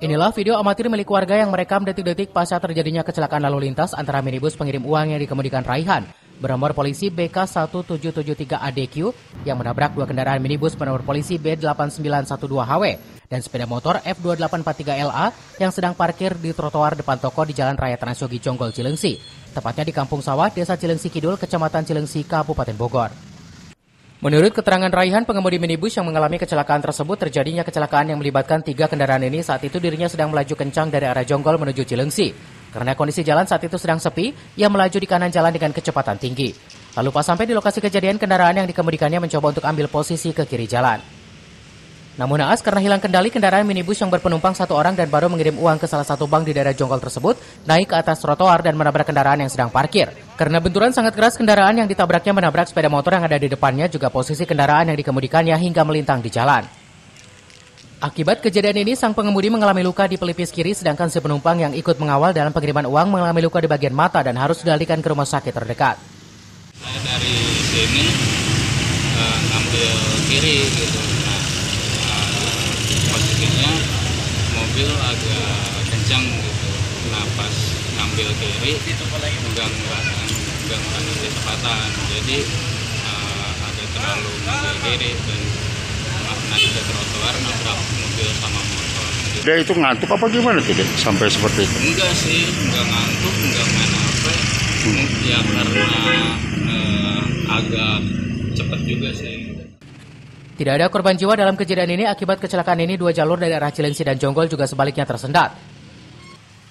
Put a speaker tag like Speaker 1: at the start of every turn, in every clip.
Speaker 1: Inilah video amatir milik warga yang merekam detik-detik pasca terjadinya kecelakaan lalu lintas antara minibus pengirim uang yang dikemudikan Raihan bernomor polisi BK1773ADQ yang menabrak dua kendaraan minibus bernomor polisi B8912HW dan sepeda motor F2843LA yang sedang parkir di trotoar depan toko di Jalan Raya Transyogi Jonggol Cilengsi, tepatnya di Kampung Sawah, Desa Cilengsi Kidul, Kecamatan Cilengsi, Kabupaten Bogor. Menurut keterangan Raihan, pengemudi minibus yang mengalami kecelakaan tersebut, terjadinya kecelakaan yang melibatkan 3 kendaraan ini saat itu dirinya sedang melaju kencang dari arah Jonggol menuju Cilengsi. Karena kondisi jalan saat itu sedang sepi, ia melaju di kanan jalan dengan kecepatan tinggi. Lalu pas sampai di lokasi kejadian, kendaraan yang dikemudikannya mencoba untuk ambil posisi ke kiri jalan. Namun naas karena hilang kendali, kendaraan minibus yang berpenumpang 1 orang dan baru mengirim uang ke salah satu bank di daerah Jonggol tersebut naik ke atas trotoar dan menabrak kendaraan yang sedang parkir. Karena benturan sangat keras, kendaraan yang ditabraknya menabrak sepeda motor yang ada di depannya, juga posisi kendaraan yang dikemudikannya hingga melintang di jalan. Akibat kejadian ini, sang pengemudi mengalami luka di pelipis kiri, sedangkan si penumpang yang ikut mengawal dalam pengiriman uang mengalami luka di bagian mata dan harus dilarikan ke rumah sakit terdekat.
Speaker 2: Saya dari sini ngambil kiri gitu. Posisinya mobil agak kencang gitu. Nah pas ngambil kiri enggak kecepatan, jadi agak terlalu ngambil kiri dan naik ke trotoar nabrak mobil sama motor.
Speaker 3: Dia itu ngantuk apa gimana tidak sampai seperti itu?
Speaker 2: Enggak sih, enggak ngantuk, enggak main HP. Ya karena agak cepat juga sih.
Speaker 1: Tidak ada korban jiwa dalam kejadian ini. Akibat kecelakaan ini, 2 jalur dari arah Cilengsi dan Jonggol juga sebaliknya tersendat.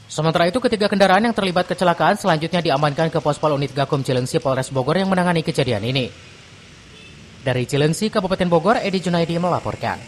Speaker 1: Sementara itu, ketiga kendaraan yang terlibat kecelakaan selanjutnya diamankan ke Pospol Unit Gakum Cilengsi Polres Bogor yang menangani kejadian ini. Dari Cilengsi, Kabupaten Bogor, Edi Junaidi melaporkan.